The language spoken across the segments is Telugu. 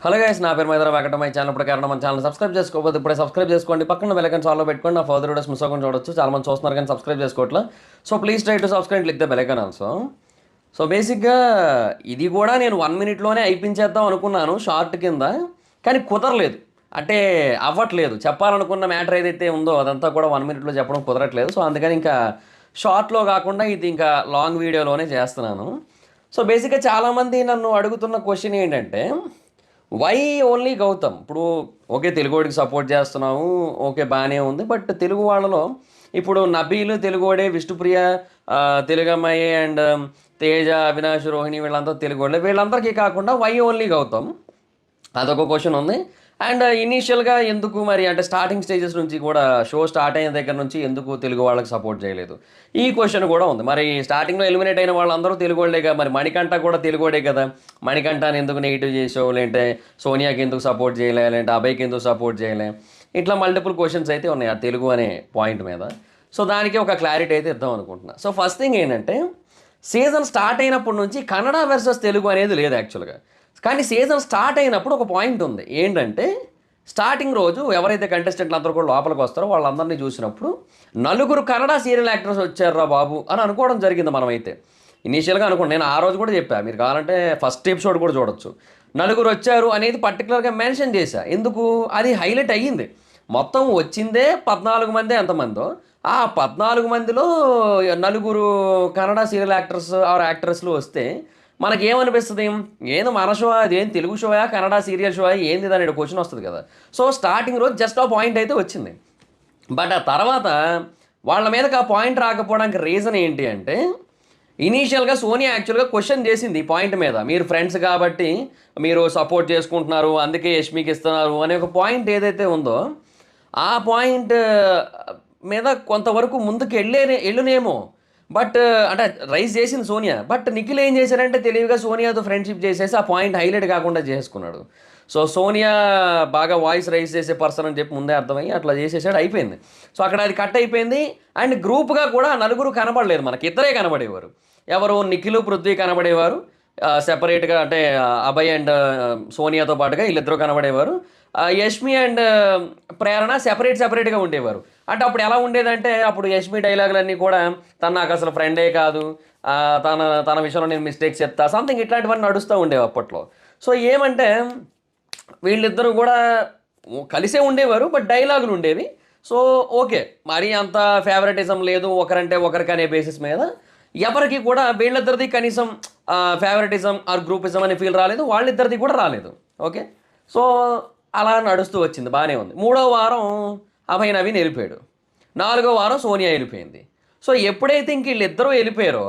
హలో గైస్, నా పేరు మైదరా వెంకట. మై ఛానల్ ఇప్పుడు కారణం మన ఛానల్ సబ్స్క్రైబ్ చేసుకోకపోతే ఇప్పుడే సబ్స్క్రైబ్ చేసుకోండి. పక్కన బెల్ ఐకాన్ ఆల్లో పెట్టుకోండి. నా ఫర్దర్ వీడియోస్ మిస్ అవ్వకుండా చూడొచ్చు. చాలా మంది చూస్తున్నారు కానీ సబ్స్క్రైబ్ చేసుకోవట్లేదు. So please try to subscribe, click the bell icon also. So బేసిక్గా ఇది కూడా నేను 1 మినిట్లోనే అయిపించేద్దాం అనుకున్నాను షార్ట్ కింద, కానీ కుదరలేదు. అంటే అవ్వట్లేదు. చెప్పాలనుకున్న మ్యాటర్ ఏదైతే ఉందో అదంతా కూడా 1 మినిట్లో చెప్పడం కుదరట్లేదు. సో అందుకని ఇంకా షార్ట్లో కాకుండా ఇది ఇంకా లాంగ్ వీడియోలోనే చేస్తున్నాను. సో బేసిక్గా చాలామంది నన్ను అడుగుతున్న క్వశ్చన్ ఏంటంటే, వై ఓన్లీ గౌతమ్? ఇప్పుడు ఓకే, తెలుగువాడికి సపోర్ట్ చేస్తున్నాము, ఓకే బాగానే ఉంది. బట్ తెలుగు వాళ్ళలో ఇప్పుడు నబీలు తెలుగువాడే, విష్ణుప్రియ తెలుగు అమ్మాయి, అండ్ తేజ, అవినాష్, రోహిణి వీళ్ళంతా తెలుగువాళ్ళే. వీళ్ళందరికీ కాకుండా వై ఓన్లీ గౌతమ్? అదొక క్వశ్చన్ ఉంది. అండ్ ఇనీషియల్గా ఎందుకు మరి, అంటే స్టార్టింగ్ స్టేజెస్ నుంచి కూడా షో స్టార్ట్ అయిన దగ్గర నుంచి ఎందుకు తెలుగు వాళ్ళకి సపోర్ట్ చేయలేదు, ఈ క్వశ్చన్ కూడా ఉంది. మరి స్టార్టింగ్లో ఎలిమినేట్ అయిన వాళ్ళందరూ తెలుగు వాళ్ళే కదా, మరి మణికంఠ కూడా తెలుగువాడే కదా, మణికంఠని ఎందుకు నెగిటివ్ చేసావు, లేదంటే సోనియాకి ఎందుకు సపోర్ట్ చేయలే, లేదంటే అభయ్కి ఎందుకు సపోర్ట్ చేయలే, ఇట్లా మల్టిపుల్ క్వశ్చన్స్ అయితే ఉన్నాయి ఆ తెలుగు అనే పాయింట్ మీద. సో దానికి ఒక క్లారిటీ అయితే ఇద్దాం అనుకుంటున్నా. సో ఫస్ట్ థింగ్ ఏంటంటే, సీజన్ స్టార్ట్ అయినప్పటి నుంచి కన్నడ వర్సెస్ తెలుగు అనేది లేదు యాక్చువల్గా. కానీ సీజన్ స్టార్ట్ అయినప్పుడు ఒక పాయింట్ ఉంది. ఏంటంటే, స్టార్టింగ్ రోజు ఎవరైతే కంటెస్టెంట్లు అందరూ కూడా లోపలికి వస్తారో వాళ్ళందరినీ చూసినప్పుడు నలుగురు కన్నడ సీరియల్ యాక్టర్స్ వచ్చారా బాబు అని అనుకోవడం జరిగింది. మనమైతే ఇనీషియల్గా అనుకోండి, నేను ఆ రోజు కూడా చెప్పాను, మీరు కావాలంటే ఫస్ట్ ఎపిసోడ్ కూడా చూడొచ్చు. నలుగురు వచ్చారు అనేది పర్టికులర్గా మెన్షన్ చేశా. ఎందుకు? అది హైలైట్ అయ్యింది. మొత్తం వచ్చిందే 14 మంది, ఎంతమందో ఆ 14 మందిలో నలుగురు కన్నడ సీరియల్ యాక్టర్స్ ఆర్ యాక్ట్రెస్లు వస్తే మనకేమనిపిస్తుంది? ఏంది మన షో, అదేం తెలుగు షోయా, కన్నడ సీరియల్ షోయా, ఏంది అనేది క్వశ్చన్ వస్తుంది కదా. సో స్టార్టింగ్ రోజు జస్ట్ ఆ పాయింట్ అయితే వచ్చింది. బట్ ఆ తర్వాత వాళ్ళ మీదకి ఆ పాయింట్ రాకపోవడానికి రీజన్ ఏంటి అంటే, ఇనీషియల్గా సోనియా యాక్చువల్గా క్వశ్చన్ చేసింది ఈ పాయింట్ మీద. మీరు ఫ్రెండ్స్ కాబట్టి మీరు సపోర్ట్ చేసుకుంటున్నారు, అందుకే యష్మికి ఇస్తున్నారు అనే ఒక పాయింట్ ఏదైతే ఉందో, ఆ పాయింట్ మీద కొంతవరకు ముందుకు వెళ్ళునేమో. బట్ అంటే రైజ్ చేసింది సోనియా. బట్ నిఖిల్ ఏం చేశారంటే, తెలివిగా సోనియాతో ఫ్రెండ్షిప్ చేసేసి ఆ పాయింట్ హైలైట్ కాకుండా చేసుకున్నాడు. సో సోనియా బాగా వాయిస్ రైజ్ చేసే పర్సన్ అని చెప్పి ముందే అర్థమయ్యి అట్లా చేసేసాడు, అయిపోయింది. సో అక్కడ అది కట్ అయిపోయింది. అండ్ గ్రూప్గా కూడా నలుగురు కనబడలేదు మనకి, ఇద్దరే కనబడేవారు. ఎవరు? నిఖిల్, పృథ్వీ కనబడేవారు సెపరేట్గా, అంటే అభయ్ అండ్ సోనియాతో పాటుగా వీళ్ళిద్దరూ కనబడేవారు. యష్మి అండ్ ప్రేరణ సెపరేట్గా ఉండేవారు. అంటే అప్పుడు ఎలా ఉండేదంటే, అప్పుడు యష్మి డైలాగులన్నీ కూడా తను నాకు అసలు ఫ్రెండే కాదు, తన విషయంలో నేను మిస్టేక్స్ చెప్తా, సంథింగ్ ఇట్లాంటివన్నీ నడుస్తూ ఉండేవి అప్పట్లో. సో ఏమంటే, వీళ్ళిద్దరూ కూడా కలిసే ఉండేవారు, బట్ డైలాగులు ఉండేవి. సో ఓకే, మరీ అంత ఫేవరెటిజం లేదు ఒకరంటే ఒకరికి అనే బేసిస్ మీద. ఎవరికి కూడా వీళ్ళిద్దరిది కనీసం ఫేవరెటిజం ఆర్ గ్రూపిజం అనే ఫీల్ రాలేదు, వాళ్ళిద్దరిది కూడా రాలేదు. ఓకే, సో అలా నడుస్తూ వచ్చింది, బాగానే ఉంది. 3వ వారం అభయ్ నవీన్ వెళ్ళిపోయాడు. 4వ వారం సోనియా వెళ్ళిపోయింది. సో ఎప్పుడైతే ఇంక వీళ్ళిద్దరూ వెళ్ళిపోయారో,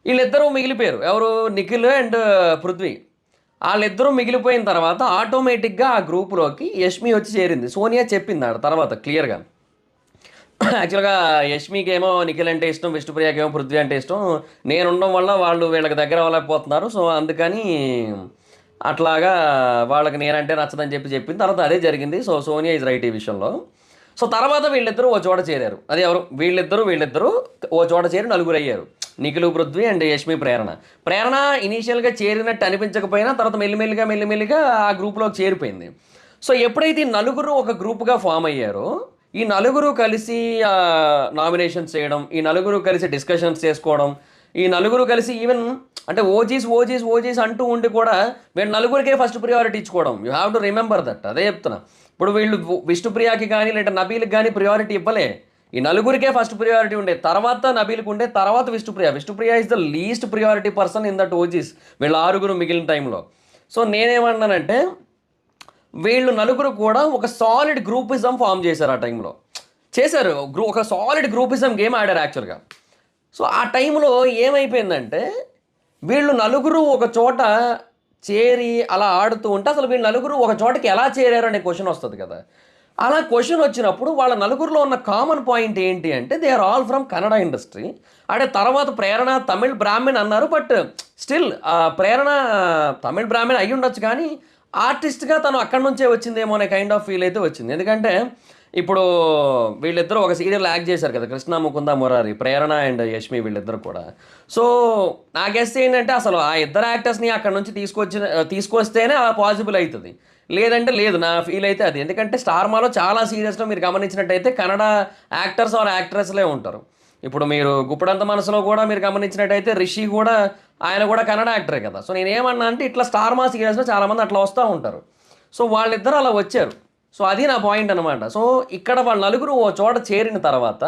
వీళ్ళిద్దరూ మిగిలిపోయారు. ఎవరు? నిఖిల్ అండ్ పృథ్వీ. వాళ్ళిద్దరూ మిగిలిపోయిన తర్వాత ఆటోమేటిక్గా ఆ గ్రూప్లోకి యష్మి వచ్చి చేరింది. సోనియా చెప్పింది ఆడ తర్వాత క్లియర్గా. యాక్చువల్గా యష్మికి ఏమో నిఖిల్ అంటే ఇష్టం, విష్ణుప్రియకి ఏమో పృథ్వీ అంటే ఇష్టం. నేను ఉండడం వల్ల వాళ్ళు వీళ్ళకి దగ్గర అవ్వలేకపోతున్నారు. సో అందుకని అట్లాగా వాళ్ళకి నేనంటే నచ్చదని చెప్పింది. తర్వాత అదే జరిగింది. సో సోనియా ఇస్ రైట్ ఈ విషయంలో. సో తర్వాత వీళ్ళిద్దరూ ఓ చోట చేరారు. అది ఎవరు? వీళ్ళిద్దరూ ఓ చోట చేరి నలుగురు అయ్యారు. నిఖిల్, పృథ్వీ అండ్ యష్మి, ప్రేరణ ఇనీషియల్గా చేరినట్టు అనిపించకపోయినా తర్వాత మెల్లిమెల్లిగా ఆ గ్రూప్లోకి చేరిపోయింది. సో ఎప్పుడైతే ఈ నలుగురు ఒక గ్రూప్గా ఫామ్ అయ్యారో, ఈ నలుగురు కలిసి నామినేషన్స్ చేయడం, ఈ నలుగురు కలిసి డిస్కషన్స్ చేసుకోవడం, ఈ నలుగురు కలిసి ఈవెన్ అంటే ఓజీస్ అంటూ ఉండి కూడా వీళ్ళు నలుగురికే ఫస్ట్ ప్రియారిటీ ఇచ్చుకోవడం. You have to remember that. అదే చెప్తున్నా. ఇప్పుడు వీళ్ళు విష్ణుప్రియకి కానీ లేదా నబీల్కి కానీ ప్రియారిటీ ఇవ్వలే. ఈ నలుగురికే ఫస్ట్ ప్రియారిటీ ఉండే, తర్వాత నబీల్కి ఉండే, తర్వాత Vishnupriya is the least priority person in that OGs, వీళ్ళ 6 మిగిలిన టైంలో. సో నేనేమన్నానంటే, వీళ్ళు నలుగురు కూడా ఒక సాలిడ్ గ్రూపిజం ఫామ్ చేశారు. ఆ టైంలో చేశారు, ఒక సాలిడ్ గ్రూపిజం గేమ్ ఆడారు యాక్చువల్గా. సో ఆ టైంలో ఏమైపోయిందంటే, వీళ్ళు నలుగురు ఒక చోట చేరి అలా ఆడుతూ ఉంటే అసలు వీళ్ళు నలుగురు ఒక చోటకి ఎలా చేరారు అనే క్వశ్చన్ వస్తుంది కదా. అలా క్వశ్చన్ వచ్చినప్పుడు వాళ్ళ నలుగురిలో ఉన్న కామన్ పాయింట్ ఏంటి అంటే, they are all from Kannada industry. అంటే తర్వాత ప్రేరణ తమిళ్ బ్రాహ్మణ్ అన్నారు, బట్ స్టిల్ ప్రేరణ తమిళ్ బ్రాహ్మణ్ అయ్యి ఉండొచ్చు, కానీ ఆర్టిస్ట్గా తను అక్కడి నుంచే వచ్చిందేమో అనే కైండ్ ఆఫ్ ఫీల్ అయితే వచ్చింది. ఎందుకంటే ఇప్పుడు వీళ్ళిద్దరూ ఒక సీరియల్ యాక్ట్ చేశారు కదా, కృష్ణ ముకుంద మురారి, ప్రేరణ అండ్ యష్మి వీళ్ళిద్దరు కూడా. సో నా గెస్ ఏంటంటే అసలు ఆ ఇద్దరు యాక్టర్స్ని అక్కడ నుంచి తీసుకొస్తేనే అలా పాసిబుల్ అవుతుంది, లేదంటే లేదు. నా ఫీల్ అయితే అది. ఎందుకంటే స్టార్ మాలో చాలా సీరియల్స్లో మీరు గమనించినట్టయితే కన్నడ యాక్టర్స్ ఆర్ యాక్ట్రెస్లే ఉంటారు. ఇప్పుడు మీరు గుప్పడంత మనసులో కూడా మీరు గమనించినట్టయితే రిషి కూడా, ఆయన కూడా కన్నడ యాక్టరే కదా. సో నేనేమన్నా అంటే ఇట్లా స్టార్ మా సీరియల్స్లో చాలామంది అట్లా వస్తూ ఉంటారు. సో వాళ్ళిద్దరూ అలా వచ్చారు. సో అది నా పాయింట్ అనమాట. సో ఇక్కడ వాళ్ళ నలుగురు ఓ చోట చేరిన తర్వాత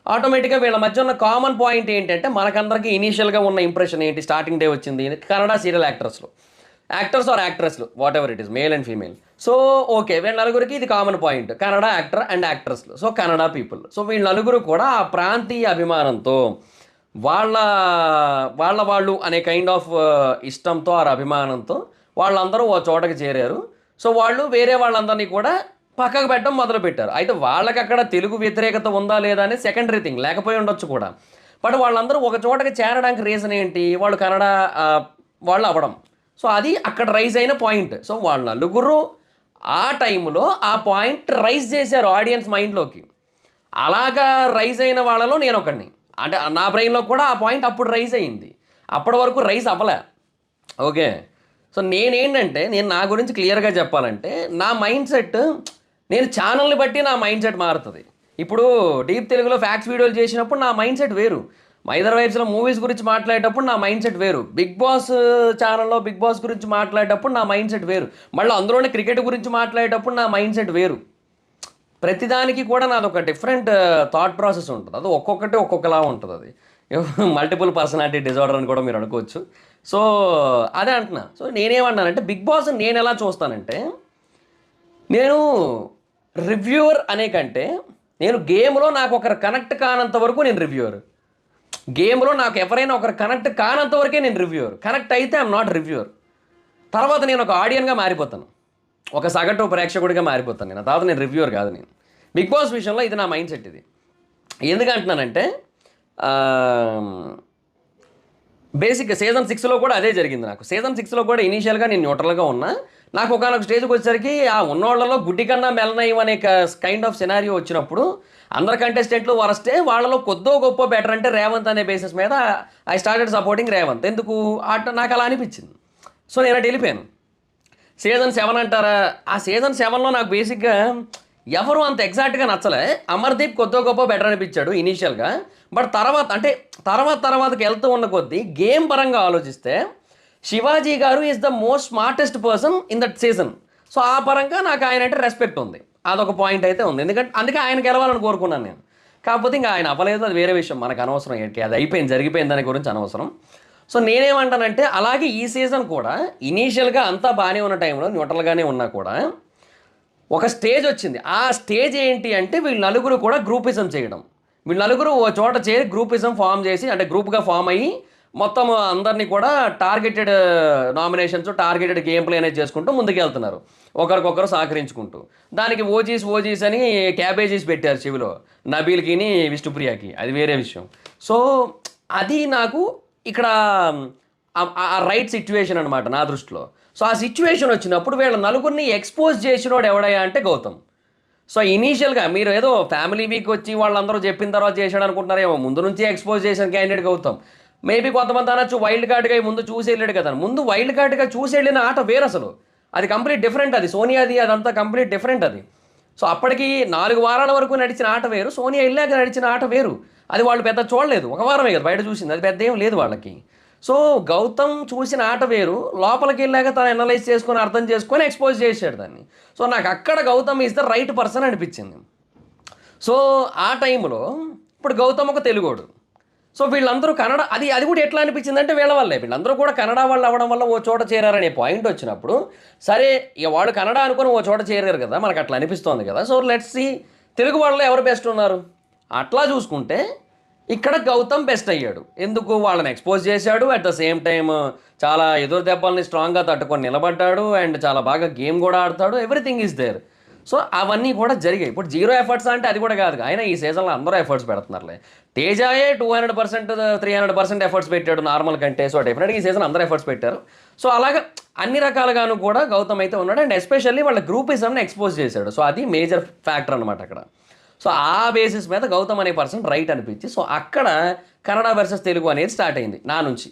ఆటోమేటిక్గా వీళ్ళ మధ్య ఉన్న కామన్ పాయింట్ ఏంటంటే మనకందరికీ ఇనీషియల్గా ఉన్న ఇంప్రెషన్ ఏంటి, స్టార్టింగ్ డే వచ్చింది కన్నడ సీరియల్ యాక్టర్స్ ఆర్ యాక్ట్రెస్లు, whatever it is, male and female. So okay, వీళ్ళ నలుగురికి ఇది common point, Kannada actor and యాక్ట్రెస్లు, సో కన్నడ పీపుల్. సో వీళ్ళ నలుగురు కూడా ఆ ప్రాంతీయ అభిమానంతో వాళ్ళ వాళ్ళు అనే కైండ్ ఆఫ్ ఇష్టంతో ఆ అభిమానంతో వాళ్ళందరూ ఓ చోటకి చేరారు. సో వాళ్ళు వేరే వాళ్ళందరినీ కూడా పక్కకు పెట్టడం మొదలుపెట్టారు. అయితే వాళ్ళకి అక్కడ తెలుగు వ్యతిరేకత ఉందా లేదా అనేది సెకండరీ థింగ్, లేకపోయి ఉండొచ్చు కూడా. బట్ వాళ్ళందరూ ఒక చోటకి చేరడానికి రీజన్ ఏంటి, వాళ్ళు కన్నడ వాళ్ళు అవ్వడం. సో అది అక్కడ రైజ్ అయిన పాయింట్. సో వాళ్ళ నలుగురు ఆ టైంలో ఆ పాయింట్ రైజ్ చేశారు ఆడియన్స్ మైండ్లోకి. అలాగా రైజ్ అయిన వాళ్ళలో నేను ఒకడిని. అంటే నా బ్రెయిన్లో కూడా ఆ పాయింట్ అప్పుడు రైజ్ అయ్యింది, అప్పటి వరకు రైజ్ అవ్వలే. ఓకే, సో నేనేంటంటే నేను నా గురించి క్లియర్గా చెప్పాలంటే నా మైండ్ సెట్, నేను ఛానల్ని బట్టి నా మైండ్ సెట్ మారుతుంది. ఇప్పుడు డీప్ తెలుగులో ఫ్యాక్ట్స్ వీడియోలు చేసినప్పుడు నా మైండ్ సెట్ వేరు, మైదర్ వైబ్స్లో మూవీస్ గురించి మాట్లాడేటప్పుడు నా మైండ్ సెట్ వేరు, బిగ్ బాస్ ఛానల్లో బిగ్ బాస్ గురించి మాట్లాడేటప్పుడు నా మైండ్ సెట్ వేరు, మళ్ళీ అందులోనే క్రికెట్ గురించి మాట్లాడేటప్పుడు నా మైండ్ సెట్ వేరు. ప్రతిదానికి కూడా నాది ఒక డిఫరెంట్ థాట్ ప్రాసెస్ ఉంటుంది. అది ఒక్కొక్కటి ఒక్కొక్కలా ఉంటుంది. అది మల్టిపుల్ పర్సనాలిటీ డిజార్డర్ అని కూడా మీరు అనుకోవచ్చు. సో అదే అంటున్నా. సో నేనేమన్నానంటే బిగ్ బాస్ నేను ఎలా చూస్తానంటే, నేను రివ్యూవర్ అనే కంటే నేను గేమ్లో నాకు ఒకరు కనెక్ట్ కానంత వరకు నేను రివ్యూవర్. గేమ్లో నాకు ఎవరైనా ఒకరు కనెక్ట్ కానంత వరకే నేను రివ్యూవర్. కనెక్ట్ అయితే ఐఎమ్ నాట్ రివ్యూవర్. తర్వాత నేను ఒక ఆడియన్గా మారిపోతాను, ఒక సగటు ప్రేక్షకుడిగా మారిపోతాను నేను. తర్వాత నేను రివ్యూవర్ కాదు. నేను బిగ్ బాస్ విషయంలో ఇది నా మైండ్ సెట్. ఇది ఎందుకంటున్నానంటే బేసిక్గా సీజన్ 6లో కూడా అదే జరిగింది నాకు. సీజన్ 6లో కూడా ఇనీషియల్గా నేను న్యూట్రల్గా ఉన్నా. నాకు ఒకనొక స్టేజ్కి వచ్చేసరికి ఆ ఉన్నోళ్లలో గుడ్డి కన్నా మెలనయం అనే కైండ్ ఆఫ్ సినారియో వచ్చినప్పుడు అందరు కంటెస్టెంట్లు వరస్టే, వాళ్ళలో కొద్దో గొప్ప బెటర్ అంటే రేవంత్ అనే బేసిస్ మీద ఐ స్టార్టెడ్ సపోర్టింగ్ రేవంత్. ఎందుకు నాకు అలా అనిపించింది. సో నేను అటు వెళ్ళిపోయాను. సీజన్ 7 అంటారా, ఆ సీజన్ 7లో నాకు బేసిక్గా ఎవరు అంత ఎగ్జాక్ట్గా నచ్చలే. అమర్దీప్ కొద్దో గొప్ప బెటర్ అనిపించాడు ఇనీషియల్గా. బట్ తర్వాతకి వెళ్తూ ఉన్న కొద్దీ గేమ్ పరంగా ఆలోచిస్తే శివాజీ గారు is the most smartest person in that season. So ఆ పరంగా నాకు ఆయన అంటే రెస్పెక్ట్ ఉంది, అదొక పాయింట్ అయితే ఉంది. ఎందుకంటే అందుకే ఆయన గెలవాలని కోరుకున్నాను నేను. కాకపోతే ఇంకా ఆయన అవ్వలేదు, అది వేరే విషయం, మనకు అనవసరం. ఏంటి అది అయిపోయింది, జరిగిపోయింది, దాని గురించి అనవసరం. సో నేనేమంటానంటే అలాగే ఈ సీజన్ కూడా ఇనీషియల్గా అంతా బాగానే ఉన్న టైంలో న్యూట్రల్గానే ఉన్నా కూడా ఒక స్టేజ్ వచ్చింది. ఆ స్టేజ్ ఏంటి అంటే వీళ్ళు నలుగురు కూడా గ్రూపిజం చేయడం. వీళ్ళు నలుగురు ఓ చోట చేరి గ్రూపిజం ఫామ్ చేసి, అంటే గ్రూప్గా ఫామ్ అయ్యి మొత్తం అందరినీ కూడా targeted nominations, targeted game play అనేది చేసుకుంటూ ముందుకెళ్తున్నారు, ఒకరికొకరు సహకరించుకుంటూ. దానికి ఓజీస్ అని క్యాబేజీస్ పెట్టారు చెవిలో నబీల్కిని విష్ణుప్రియకి, అది వేరే విషయం. సో అది నాకు ఇక్కడ ఆ రైట్ సిచ్యువేషన్ అనమాట నా దృష్టిలో. సో ఆ సిచ్యువేషన్ వచ్చినప్పుడు వీళ్ళ నలుగురిని ఎక్స్పోజ్ చేసినోడు ఎవడయ్యా అంటే గౌతమ్. సో ఇనీషియల్గా మీరు ఏదో ఫ్యామిలీ వీక్ వచ్చి వాళ్ళందరూ చెప్పిన తర్వాత చేశాడు అనుకుంటున్నారేమో, ముందు నుంచి ఎక్స్పోజ్ చేసిన క్యాండిడేట్ గౌతమ్. మేబీ కొంతమంది అనొచ్చు వైల్డ్ కార్డ్గా ముందు చూసి వెళ్ళాడు కదా. ముందు వైల్డ్ కార్డ్గా చూసి వెళ్ళిన ఆట వేరు అసలు, అది కంప్లీట్ డిఫరెంట్. అది సోనియాది అదంతా కంప్లీట్ డిఫరెంట్ అది. సో అప్పటికి 4 వారాల వరకు నడిచిన ఆట వేరు, సోనియా వెళ్ళాక నడిచిన ఆట వేరు. అది వాళ్ళు పెద్ద చూడలేదు, ఒక వారమే కదా బయట చూసింది, అది పెద్ద ఏం లేదు వాళ్ళకి. సో గౌతమ్ చూసిన ఆట వేరు, లోపలికి వెళ్ళాక తను అనలైజ్ చేసుకొని అర్థం చేసుకొని ఎక్స్పోజ్ చేశాడు దాన్ని. సో నాకు అక్కడ Gautam is the right person అనిపించింది. సో ఆ టైంలో ఇప్పుడు గౌతమ్ ఒక తెలుగోడు. సో వీళ్ళందరూ కన్నడ, అది కూడా ఎట్లా అనిపించింది అంటే వీళ్ళ వల్లే, వీళ్ళందరూ కూడా కన్నడ వాళ్ళు అవ్వడం వల్ల ఓ చోట చేరారనే పాయింట్ వచ్చినప్పుడు, సరే ఇక వాళ్ళు కన్నడ అనుకుని ఓ చోట చేరారు కదా, మనకు అట్లా అనిపిస్తోంది కదా. సో లెట్స్ సీ తెలుగు వాళ్ళలో ఎవరు బెస్ట్ ఉన్నారు. అట్లా చూసుకుంటే ఇక్కడ గౌతమ్ బెస్ట్ అయ్యాడు. ఎందుకు, వాళ్ళని ఎక్స్పోజ్ చేశాడు, అట్ ద సేమ్ టైం చాలా ఎదురు దెబ్బల్ని స్ట్రాంగ్గా తట్టుకొని నిలబడ్డాడు, అండ్ చాలా బాగా గేమ్ కూడా ఆడతాడు, ఎవ్రీథింగ్ ఈజ్ దేర్. సో అవన్నీ కూడా జరిగాయి. ఇప్పుడు జీరో ఎఫర్ట్స్ అంటే అది కూడా కాదు. అయినా ఈ సీజన్లో అందరూ ఎఫర్ట్స్ పెడుతున్నారులే. తేజాయే 200%, 300% ఎఫర్ట్స్ పెట్టాడు నార్మల్ కంటే. సో డెఫినెట్గా ఈ సీజన్ అందరూ ఎఫర్ట్స్ పెట్టారు. సో అలాగా అన్ని రకాలుగాను కూడా గౌతమ్ అయితే ఉన్నాడు. అండ్ ఎస్పెషల్లీ వాళ్ళ గ్రూపిజంని ఎక్స్పోజ్ చేశాడు. సో అది మేజర్ ఫ్యాక్టర్ అనమాట అక్కడ. సో ఆ బేసిస్ మీద గౌతమ్ అనే పర్సన్ రైట్ అనిపించి, సో అక్కడ కన్నడ వర్సెస్ తెలుగు అనేది స్టార్ట్ అయింది నా నుంచి.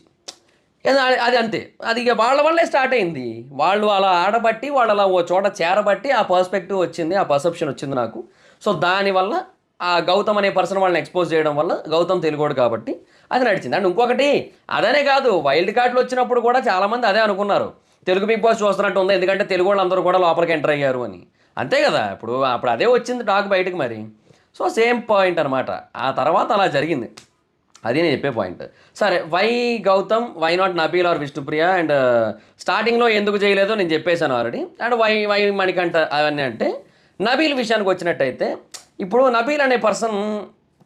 అది అంతే, అది ఇక వాళ్ళ వల్లే స్టార్ట్ అయింది. వాళ్ళు అలా ఆడబట్టి, వాళ్ళు అలా ఓ చోట చేరబట్టి ఆ పర్స్పెక్టివ్ వచ్చింది, ఆ పర్సెప్షన్ వచ్చింది నాకు. సో దానివల్ల ఆ గౌతమ్ అనే పర్సన్ వాళ్ళని ఎక్స్పోజ్ చేయడం వల్ల గౌతమ్ తెలుగోడు కాబట్టి అది నడిచింది. అండ్ ఇంకొకటి అదనే కాదు, వైల్డ్ కార్డులు వచ్చినప్పుడు కూడా చాలామంది అదే అనుకున్నారు, తెలుగు బిగ్ బాస్ చూస్తున్నట్టు ఉంది, ఎందుకంటే తెలుగు వాళ్ళు అందరూ కూడా లోపలికి ఎంటర్ అయ్యారు అని. అంతే కదా, అప్పుడు అదే వచ్చింది టాక్ బయటకు మరి. సో సేమ్ పాయింట్ అనమాట. ఆ తర్వాత అలా జరిగింది, అది నేను చెప్పే పాయింట్. సరే, why Gautam, why not Nabeel or Vishnupriya, and స్టార్టింగ్లో ఎందుకు చేయలేదో నేను చెప్పేశాను ఆల్రెడీ. అండ్ వై మణికంఠ అవన్నీ అంటే, నబీల్ విషయానికి వచ్చినట్టయితే, ఇప్పుడు నబీల్ అనే పర్సన్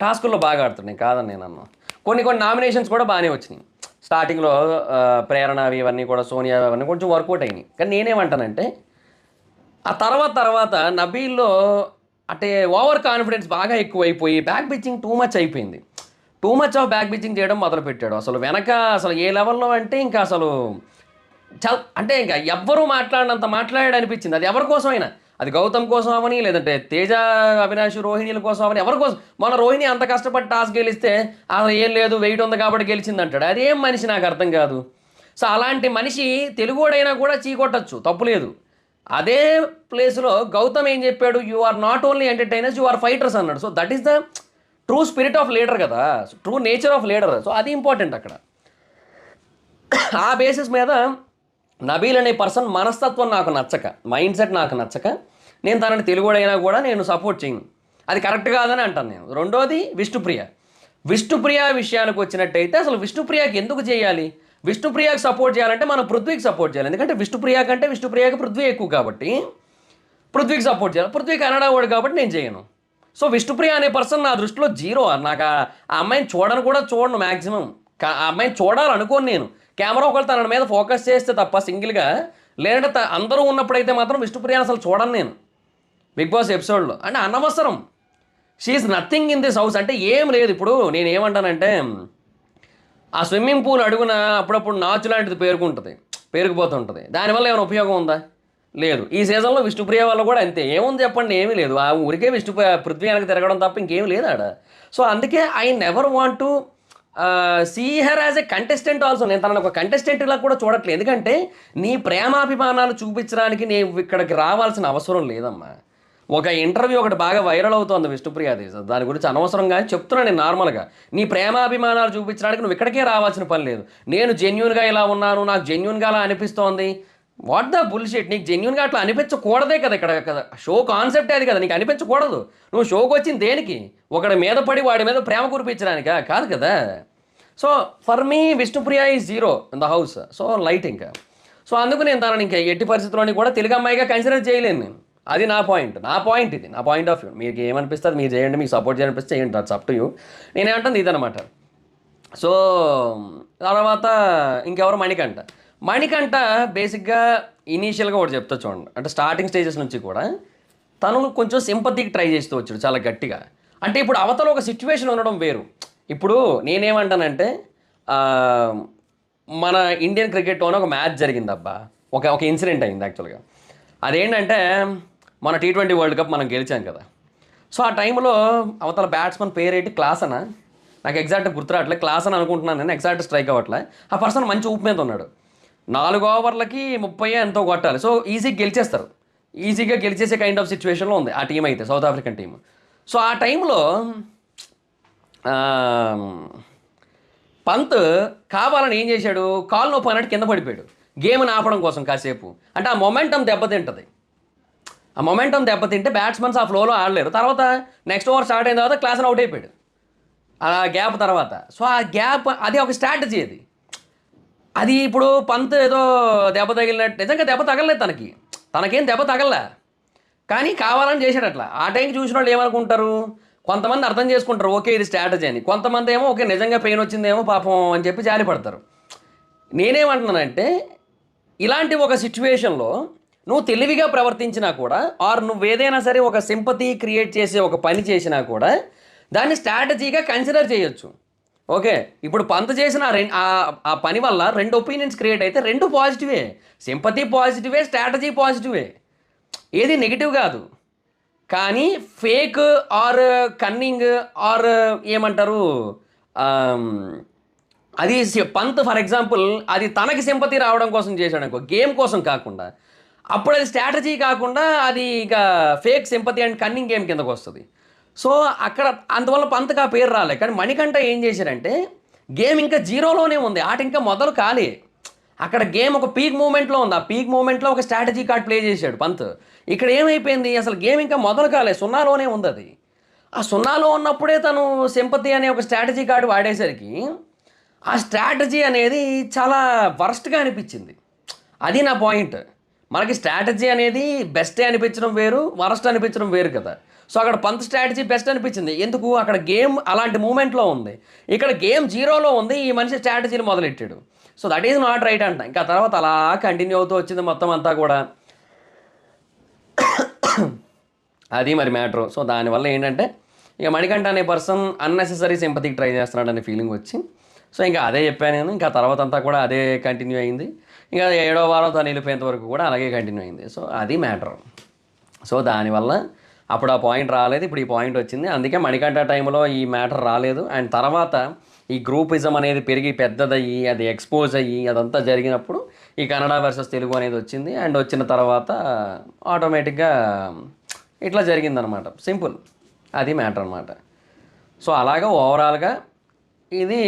టాస్కుల్లో బాగా ఆడుతాడు, నేను కాదని నేను అన్నా. కొన్ని నామినేషన్స్ కూడా బాగానే వచ్చినాయి స్టార్టింగ్లో. ప్రేరణ అవి ఇవన్నీ కూడా, సోనియా అవన్నీ కొంచెం వర్కౌట్ అయినాయి. కానీ నేనేమంటానంటే, ఆ తర్వాత నబీల్లో అంటే ఓవర్ కాన్ఫిడెన్స్ బాగా ఎక్కువైపోయి బ్యాక్ బిచ్చింగ్ టూ మచ్ అయిపోయింది. Too much of back bitching చేయడం మొదలుపెట్టాడు. అసలు వెనక అసలు ఏ లెవెల్లో అంటే ఇంకా అసలు అంటే ఇంకా ఎవ్వరూ మాట్లాడినంత మాట్లాడాడు అనిపించింది. అది ఎవరి కోసమైనా, అది గౌతమ్ కోసం అవని, లేదంటే తేజ, అవినాష్, రోహిణీల కోసం అవని, ఎవరి కోసం. మన రోహిణి అంత కష్టపడి టాస్క్ గెలిస్తే అసలు ఏం లేదు, వెయిట్ ఉంది కాబట్టి గెలిచింది అంటాడు. అదేం మనిషి నాకు అర్థం కాదు. సో అలాంటి మనిషి తెలుగుడైనా కూడా చీకొట్టచ్చు, తప్పులేదు. అదే ప్లేస్లో గౌతమ్ ఏం చెప్పాడు, you are not only entertainers, you are fighters అన్నాడు. So that is the true spirit of leader కదా, true nature of leader. So అది ఇంపార్టెంట్ అక్కడ. ఆ బేసిస్ మీద నబీల్ అనే పర్సన్ మనస్తత్వం నాకు నచ్చక, మైండ్ సెట్ నాకు నచ్చక, నేను తనని తెలుగుడైనా కూడా నేను సపోర్ట్ చేయను, అది కరెక్ట్ కాదని అంటాను నేను. రెండోది విష్ణుప్రియ విషయానికి వచ్చినట్టయితే, అసలు విష్ణుప్రియకి ఎందుకు చేయాలి? విష్ణుప్రియకి సపోర్ట్ చేయాలంటే మనం పృథ్వీకి సపోర్ట్ చేయాలి. ఎందుకంటే విష్ణుప్రియకి పృథ్వీ ఎక్కువ కాబట్టి పృథ్వీకి సపోర్ట్ చేయాలి. పృథ్వీ కన్నడ వాడు కాబట్టి నేను చేయను. సో విష్ణుప్రియ అనే పర్సన్ నా దృష్టిలో జీరో. నాకు ఆ అమ్మాయిని చూడను మ్యాక్సిమం. ఆ అమ్మాయిని చూడాలనుకోను నేను. కెమెరా ఒకళ్ళు తన మీద ఫోకస్ చేస్తే తప్ప సింగిల్గా, లేదంటే అందరూ ఉన్నప్పుడైతే మాత్రం విష్ణుప్రియ అసలు చూడను నేను బిగ్ బాస్ ఎపిసోడ్లో. అంటే అనవసరం, she's nothing in this house. అంటే ఏం లేదు. ఇప్పుడు నేను ఏమంటానంటే, ఆ స్విమ్మింగ్ పూల్ అడుగున అప్పుడప్పుడు నాచు లాంటిది పేరుకుపోతుంటుంది, దానివల్ల ఏమైనా ఉపయోగం ఉందా? లేదు. ఈ సీజన్లో విష్ణుప్రియ వల్ల కూడా అంతే. ఏముంది చెప్పండి? ఏమీ లేదు. ఆ ఊరికే పృథ్వీ వెనక తిరగడం తప్ప ఇంకేం లేదు ఆడ. సో అందుకే I never want to see her as a contestant also. నేను తనను ఒక కంటెస్టెంట్లా కూడా చూడట్లేదు. ఎందుకంటే నీ ప్రేమాభిమానాలు చూపించడానికి నేను ఇక్కడికి రావాల్సిన అవసరం లేదమ్మా. ఒక ఇంటర్వ్యూ ఒకటి బాగా వైరల్ అవుతుంది విష్ణుప్రియది, దాని గురించి అనవసరంగా చెప్తున్నాను నేను నార్మల్గా. నీ ప్రేమాభిమానాలు చూపించడానికి నువ్వు ఇక్కడికే రావాల్సిన పని లేదు. నేను జెన్యూన్గా ఇలా ఉన్నాను, నాకు జెన్యూన్గా అలా అనిపిస్తోంది. What the bullshit? నీకు జెన్యూన్గా అట్లా అనిపించకూడదే కదా ఇక్కడ కదా. షో కాన్సెప్టే అది కదా, నీకు అనిపించకూడదు. నువ్వు షోకి వచ్చింది దేనికి? ఒకడి మీద పడి వాడి మీద ప్రేమ కురిపించడానికా? కాదు కదా. So for me Vishnupriya is zero in the house. So light ఇంకా. సో అందుకు నేను తనని ఇంకా ఎట్టి పరిస్థితుల్లోని కూడా తెలుగు అమ్మాయిగా కన్సిడర్ చేయలేను నేను. అది నా పాయింట్ ఇది, నా పాయింట్ ఆఫ్ వ్యూ. మీకు ఏమనిపిస్తుంది మీరు చేయండి, మీకు సపోర్ట్ చేయాలనిపిస్తే చేయండి, దట్స్ అప్ టు యూ. నేనేమంటుంది ఇదనమాట. సో తర్వాత ఇంకెవరు, మణికంఠ బేసిక్గా ఇనీషియల్గా ఒకటి చెప్తా చూడండి. అంటే స్టార్టింగ్ స్టేజెస్ నుంచి కూడా తను కొంచెం సింపతికి ట్రై చేస్తూ వచ్చాడు చాలా గట్టిగా. అంటే ఇప్పుడు అవతల ఒక సిచ్యువేషన్ ఉండడం వేరు. ఇప్పుడు నేనేమంటానంటే, మన ఇండియన్ క్రికెట్లోనే ఒక మ్యాచ్ జరిగింది అబ్బా, ఒక ఇన్సిడెంట్ అయింది యాక్చువల్గా. అదేంటంటే, మన T20 వరల్డ్ కప్ మనం గెలిచాం కదా. సో ఆ టైంలో అవతల బ్యాట్స్మెన్ పేరేంటి, క్లాసనా, నాకు ఎగ్జాక్ట్ గుర్తురావట్లే, క్లాస్ అని అనుకుంటున్నాను నేను, ఎగ్జాక్ట్ స్ట్రైక్ అవ్వట్లే. ఆ పర్సన్ మంచి ఊపు మీద ఉన్నాడు. 4 ఓవర్లకి 30 ఎంతో కొట్టాలి. సో ఈజీగా గెలిచేస్తారు, ఈజీగా గెలిచేసే కైండ్ ఆఫ్ సిచ్యువేషన్లో ఉంది ఆ టీం అయితే, సౌత్ ఆఫ్రికన్ టీం. సో ఆ టైంలో పంత్ కావాలని ఏం చేశాడు, కాలు నొప్పి అన్నట్టు కింద పడిపోయాడు గేమ్ని ఆపడం కోసం కాసేపు. అంటే ఆ మొమెంటం దెబ్బతింటుంది. ఆ మొమెంటం దెబ్బతింటే బ్యాట్స్మెన్స్ ఆ ఫ్లోలో ఆడలేరు. తర్వాత నెక్స్ట్ ఓవర్ స్టార్ట్ అయిన తర్వాత క్లాస్ అవుట్ అయిపోయాడు ఆ గ్యాప్ తర్వాత. సో ఆ గ్యాప్ అది ఒక స్ట్రాటజీ. అది ఇప్పుడు పంత్ ఏదో దెబ్బ తగిలినట్టు, నిజంగా దెబ్బ తగలలేదు తనకేం దెబ్బ తగలలే, కానీ కావాలని చేశాడు అట్లా. ఆ టైంకి చూసిన వాళ్ళు ఏమనుకుంటారు, కొంతమంది అర్థం చేసుకుంటారు ఓకే ఇది స్ట్రాటజీ అని, కొంతమంది ఏమో ఓకే నిజంగా పెయిన్ వచ్చిందేమో పాపం అని చెప్పి జాలి పడతారు. నేనేమంటున్నానంటే, ఇలాంటి ఒక సిచ్యువేషన్లో నువ్వు తెలివిగా ప్రవర్తించినా కూడా ఆర్ నువ్వు ఏదైనా సరే ఒక సింపతి క్రియేట్ చేసే ఒక పని చేసినా కూడా దాన్ని స్ట్రాటజీగా కన్సిడర్ చేయొచ్చు. ఓకే, ఇప్పుడు పంత్ చేసిన ఆ పని వల్ల 2 ఒపీనియన్స్ క్రియేట్ అయితే 2 పాజిటివే. సింపతి పాజిటివే, స్ట్రాటజీ పాజిటివే, ఏది నెగిటివ్ కాదు. కానీ ఫేక్ ఆర్ కన్నింగ్ ఆర్ ఏమంటారు, అది పంత్ ఫర్ ఎగ్జాంపుల్ అది తనకి సింపతి రావడం కోసం చేశాడు అనుకో, గేమ్ కోసం కాకుండా, అప్పుడు అది స్ట్రాటజీ కాకుండా అది ఇక fake sympathy and cunning game కిందకు వస్తుంది. సో అక్కడ అందువల్ల పంత్కి ఆ పేరు రాలే. కానీ మణికంఠ ఏం చేశారంటే గేమ్ ఇంకా జీరోలోనే ఉంది, ఆట ఇంకా మొదలు కాలే. అక్కడ గేమ్ ఒక పీక్ మూమెంట్లో ఉంది, ఆ పీక్ మూమెంట్లో ఒక స్ట్రాటజీ కార్డ్ ప్లే చేశాడు పంత్. ఇక్కడ ఏమైపోయింది, అసలు గేమ్ ఇంకా మొదలు కాలే, సున్నాలోనే ఉంది. అది ఆ సున్నాలో ఉన్నప్పుడే తను సింపతి అనే ఒక స్ట్రాటజీ కార్డు వాడేసరికి ఆ స్ట్రాటజీ అనేది చాలా వర్స్ట్గా అనిపించింది. అది నా పాయింట్. మనకి స్ట్రాటజీ అనేది బెస్టే అనిపించడం వేరు, వరస్ట్ అనిపించడం వేరు కదా. సో అక్కడ పంత్ స్ట్రాటజీ బెస్ట్ అనిపించింది, ఎందుకు, అక్కడ గేమ్ అలాంటి మూమెంట్లో ఉంది. ఇక్కడ గేమ్ జీరోలో ఉంది, ఈ మనిషి స్ట్రాటజీని మొదలెట్టాడు. So that is not right అంట. ఇంకా తర్వాత అలా కంటిన్యూ అవుతూ వచ్చింది మొత్తం అంతా కూడా. అది మరి మ్యాటర్. సో దానివల్ల ఏంటంటే ఇక మణికంఠ అనే పర్సన్ అన్నెసెసరీ సింపతికి ట్రై చేస్తున్నాడు అనే ఫీలింగ్ వచ్చి, సో ఇంకా అదే చెప్పాను నేను. ఇంకా తర్వాత అంతా కూడా అదే కంటిన్యూ అయింది. ఇంకా 7వ వారం తను వెళ్ళిపోయేంత వరకు కూడా అలాగే కంటిన్యూ అయింది. సో అది మ్యాటర్. సో దానివల్ల అప్పుడు ఆ పాయింట్ రాలేదు, ఇప్పుడు ఈ పాయింట్ వచ్చింది. అందుకే మణికంఠ టైంలో ఈ మ్యాటర్ రాలేదు. అండ్ తర్వాత ఈ గ్రూపిజం అనేది పెరిగి పెద్దదయ్యి అది ఎక్స్పోజ్ అయ్యి అదంతా జరిగినప్పుడు ఈ కన్నడ వర్సెస్ తెలుగు అనేది వచ్చింది. అండ్ వచ్చిన తర్వాత ఆటోమేటిక్గా ఇట్లా జరిగిందనమాట, సింపుల్. అది మ్యాటర్ అనమాట. సో అలాగా ఓవరాల్గా ఇది